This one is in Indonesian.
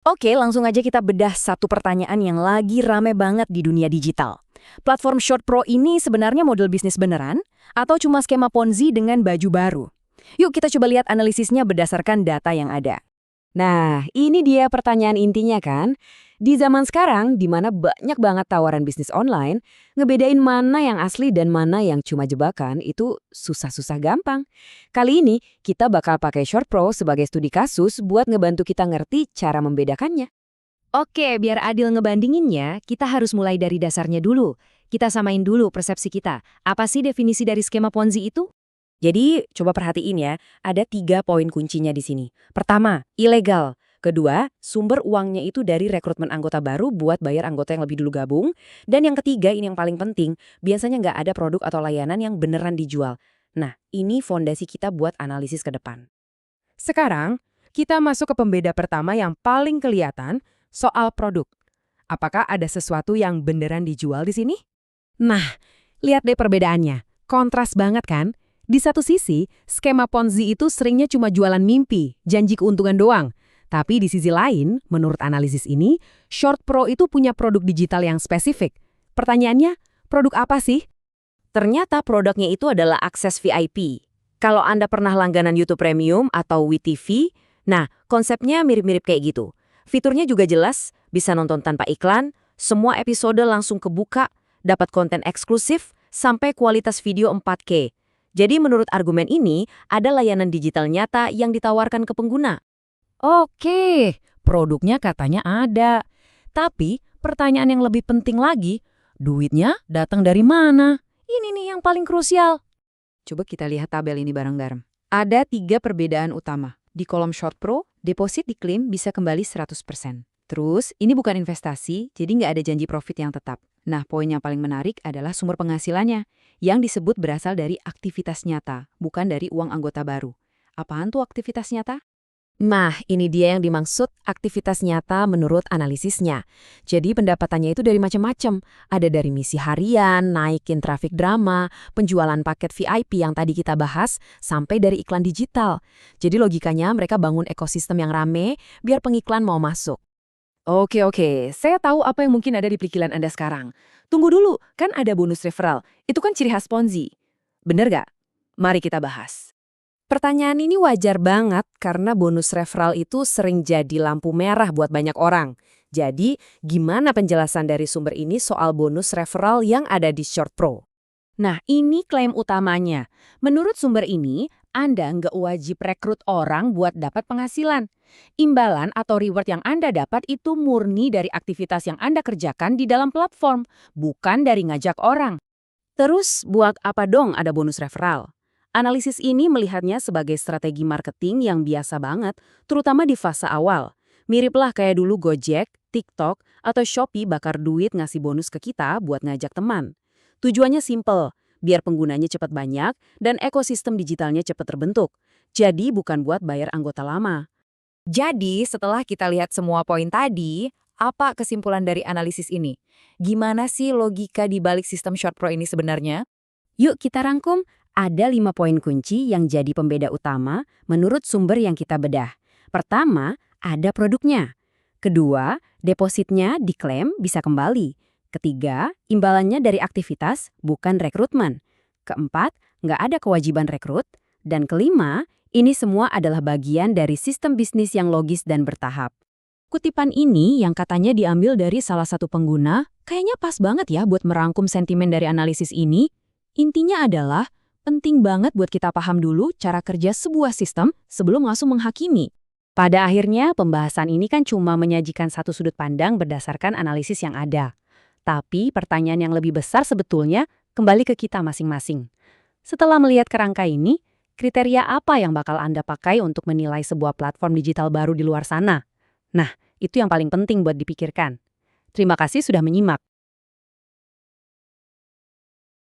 Oke, langsung aja kita bedah satu pertanyaan yang lagi rame banget di dunia digital. Platform Short Pro ini sebenarnya model bisnis beneran atau cuma skema Ponzi dengan baju baru? Yuk kita coba lihat analisisnya berdasarkan data yang ada. Nah, ini dia pertanyaan intinya kan? Di zaman sekarang, di mana banyak banget tawaran bisnis online, ngebedain mana yang asli dan mana yang cuma jebakan itu susah-susah gampang. Kali ini, kita bakal pakai Short Pro sebagai studi kasus buat ngebantu kita ngerti cara membedakannya. Oke, biar adil ngebandinginnya, kita harus mulai dari dasarnya dulu. Kita samain dulu persepsi kita. Apa sih definisi dari skema Ponzi itu? Jadi, coba perhatiin ya, ada 3 poin kuncinya di sini. Pertama, ilegal. Kedua, sumber uangnya itu dari rekrutmen anggota baru buat bayar anggota yang lebih dulu gabung. Dan yang ketiga, ini yang paling penting, biasanya nggak ada produk atau layanan yang beneran dijual. Nah, ini fondasi kita buat analisis ke depan. Sekarang, kita masuk ke pembeda pertama yang paling kelihatan, soal produk. Apakah ada sesuatu yang beneran dijual di sini? Nah, lihat deh perbedaannya. Kontras banget kan? Di satu sisi, skema Ponzi itu seringnya cuma jualan mimpi, janji keuntungan doang. Tapi di sisi lain, menurut analisis ini, Short Pro itu punya produk digital yang spesifik. Pertanyaannya, produk apa sih? Ternyata produknya itu adalah akses VIP. Kalau Anda pernah langganan YouTube Premium atau WeTV, nah konsepnya mirip-mirip kayak gitu. Fiturnya juga jelas, bisa nonton tanpa iklan, semua episode langsung kebuka, dapat konten eksklusif, sampai kualitas video 4K. Jadi menurut argumen ini, ada layanan digital nyata yang ditawarkan ke pengguna. Oke, produknya katanya ada. Tapi pertanyaan yang lebih penting lagi, duitnya datang dari mana? Ini nih yang paling krusial. Coba kita lihat tabel ini bareng-bareng. Ada 3 perbedaan utama. Di kolom Short Pro, deposit diklaim bisa kembali 100%. Terus, ini bukan investasi, jadi nggak ada janji profit yang tetap. Nah, poin yang paling menarik adalah sumber penghasilannya, yang disebut berasal dari aktivitas nyata, bukan dari uang anggota baru. Apaan tuh aktivitas nyata? Nah, ini dia yang dimaksud aktivitas nyata menurut analisisnya. Jadi pendapatannya itu dari macam-macam. Ada dari misi harian, naikin traffic drama, penjualan paket VIP yang tadi kita bahas, sampai dari iklan digital. Jadi logikanya mereka bangun ekosistem yang rame biar pengiklan mau masuk. Oke, saya tahu apa yang mungkin ada di pikiran Anda sekarang. Tunggu dulu, kan ada bonus referral. Itu kan ciri khas Ponzi. Bener gak? Mari kita bahas. Pertanyaan ini wajar banget karena bonus referral itu sering jadi lampu merah buat banyak orang. Jadi, gimana penjelasan dari sumber ini soal bonus referral yang ada di Short Pro? Nah, ini klaim utamanya. Menurut sumber ini, Anda nggak wajib rekrut orang buat dapat penghasilan. Imbalan atau reward yang Anda dapat itu murni dari aktivitas yang Anda kerjakan di dalam platform, bukan dari ngajak orang. Terus, buat apa dong ada bonus referral? Analisis ini melihatnya sebagai strategi marketing yang biasa banget, terutama di fase awal. Miriplah kayak dulu Gojek, TikTok, atau Shopee bakar duit ngasih bonus ke kita buat ngajak teman. Tujuannya simple, biar penggunanya cepat banyak dan ekosistem digitalnya cepat terbentuk. Jadi bukan buat bayar anggota lama. Jadi, setelah kita lihat semua poin tadi, apa kesimpulan dari analisis ini? Gimana sih logika di balik sistem Short Pro ini sebenarnya? Yuk kita rangkum, ada 5 poin kunci yang jadi pembeda utama menurut sumber yang kita bedah. Pertama, ada produknya. Kedua, depositnya diklaim bisa kembali. Ketiga, imbalannya dari aktivitas, bukan rekrutmen. Keempat, nggak ada kewajiban rekrut. Dan kelima, ini semua adalah bagian dari sistem bisnis yang logis dan bertahap. Kutipan ini yang katanya diambil dari salah satu pengguna, kayaknya pas banget ya buat merangkum sentimen dari analisis ini. Intinya adalah, penting banget buat kita paham dulu cara kerja sebuah sistem sebelum langsung menghakimi. Pada akhirnya, pembahasan ini kan cuma menyajikan satu sudut pandang berdasarkan analisis yang ada. Tapi pertanyaan yang lebih besar sebetulnya kembali ke kita masing-masing. Setelah melihat kerangka ini, kriteria apa yang bakal Anda pakai untuk menilai sebuah platform digital baru di luar sana? Nah, itu yang paling penting buat dipikirkan. Terima kasih sudah menyimak.